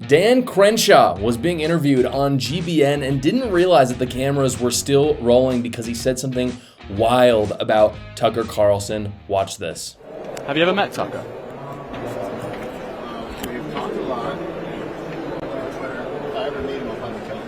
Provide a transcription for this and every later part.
Dan Crenshaw was being interviewed on GBN and didn't realize that the cameras were still rolling because he said something wild about Tucker Carlson. Watch this. Have you ever met Tucker? We've talked a lot. If I ever meet him, I'll find the killer.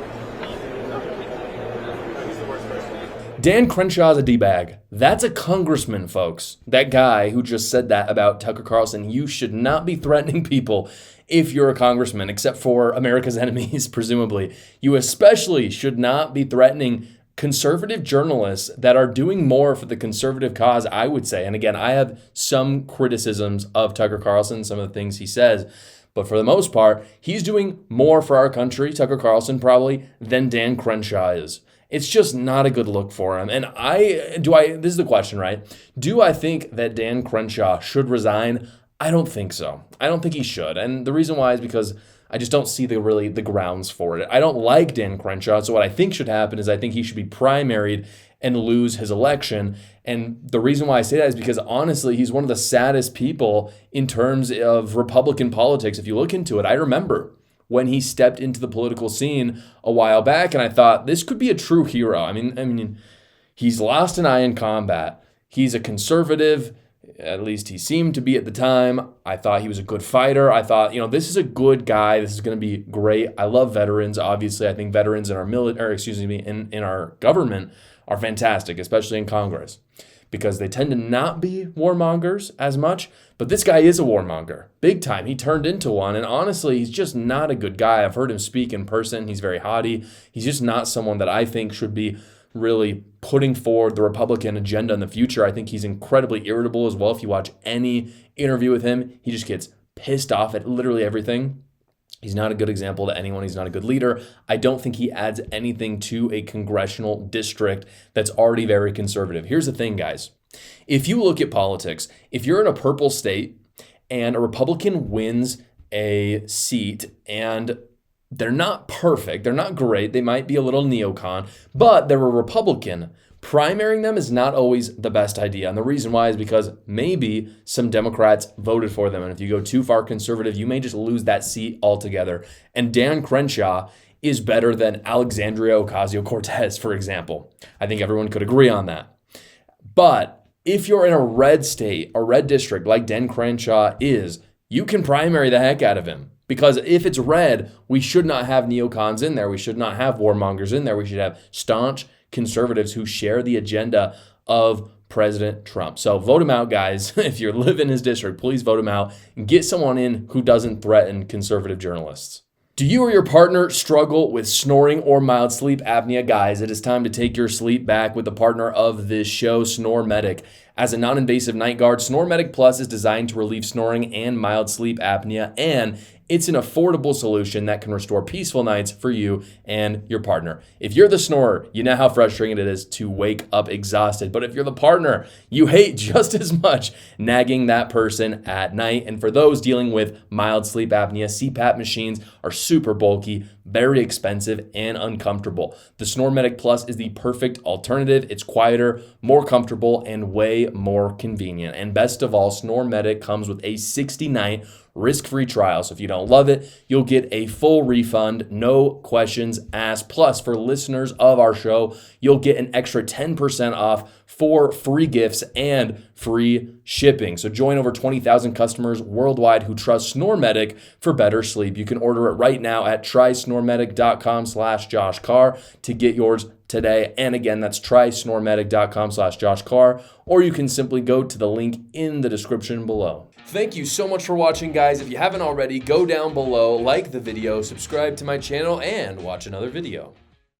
He's the worst person. Dan Crenshaw's a D-bag. That's a congressman, folks. That guy who just said that about Tucker Carlson. You should not be threatening people if you're a congressman, except for America's enemies, presumably. You especially should not be threatening conservative journalists that are doing more for the conservative cause, I would say. And again, I have some criticisms of Tucker Carlson, some of the things he says. But for the most part, he's doing more for our country, Tucker Carlson probably, than Dan Crenshaw is. It's just not a good look for him. And this is the question, right? Do I think that Dan Crenshaw should resign? I don't think so. I don't think he should. And the reason why is because I just don't see the grounds for it. I don't like Dan Crenshaw. So what I think should happen is I think he should be primaried and lose his election. And the reason why I say that is because honestly, he's one of the saddest people in terms of Republican politics. If you look into it, I remember when he stepped into the political scene a while back, and I thought this could be a true hero. I mean, he's lost an eye in combat. He's a conservative. At least he seemed to be at the time. I thought he was a good fighter. I thought, this is a good guy. This is going to be great. I love veterans. Obviously, I think veterans in our in our government are fantastic, especially in Congress, because they tend to not be warmongers as much. But this guy is a warmonger, big time. He turned into one, and honestly, he's just not a good guy. I've heard him speak in person. He's very haughty. He's just not someone that I think should be really putting forward the Republican agenda in the future. I think he's incredibly irritable as well. If you watch any interview with him, he just gets pissed off at literally everything. He's not a good example to anyone. He's not a good leader. I don't think he adds anything to a congressional district that's already very conservative. Here's the thing, guys. If you look at politics, if you're in a purple state and a Republican wins a seat and they're not perfect, they're not great, they might be a little neocon, but they're a Republican, primarying them is not always the best idea. And the reason why is because maybe some Democrats voted for them. And if you go too far conservative, you may just lose that seat altogether. And Dan Crenshaw is better than Alexandria Ocasio-Cortez, for example. I think everyone could agree on that. But if you're in a red state, a red district like Dan Crenshaw is, you can primary the heck out of him. Because if it's red, we should not have neocons in there. We should not have warmongers in there. We should have staunch conservatives who share the agenda of President Trump. So vote him out, guys. If you live in his district, please vote him out and get someone in who doesn't threaten conservative journalists. Do you or your partner struggle with snoring or mild sleep apnea? Guys, it is time to take your sleep back with the partner of this show, Snore Medic. As a non-invasive night guard, Snore Medic Plus is designed to relieve snoring and mild sleep apnea, and it's an affordable solution that can restore peaceful nights for you and your partner. If you're the snorer, you know how frustrating it is to wake up exhausted. But if you're the partner, you hate just as much nagging that person at night. And for those dealing with mild sleep apnea, CPAP machines are super bulky, very expensive, and uncomfortable. The Snore Medic Plus is the perfect alternative. It's quieter, more comfortable, and way more convenient. And best of all, Snore Medic comes with a 60-night risk-free trial. So if you don't love it, you'll get a full refund, no questions asked. Plus, for listeners of our show, you'll get an extra 10% off for free gifts and free shipping. So join over 20,000 customers worldwide who trust Snore Medic for better sleep. You can order it right now at trysnoremedic.com/Josh Carr to get yours today. And again, that's trysnoremedic.com/Josh Carr, or you can simply go to the link in the description below. Thank you so much for watching, guys. If you haven't already, go down below, like the video, subscribe to my channel, and watch another video.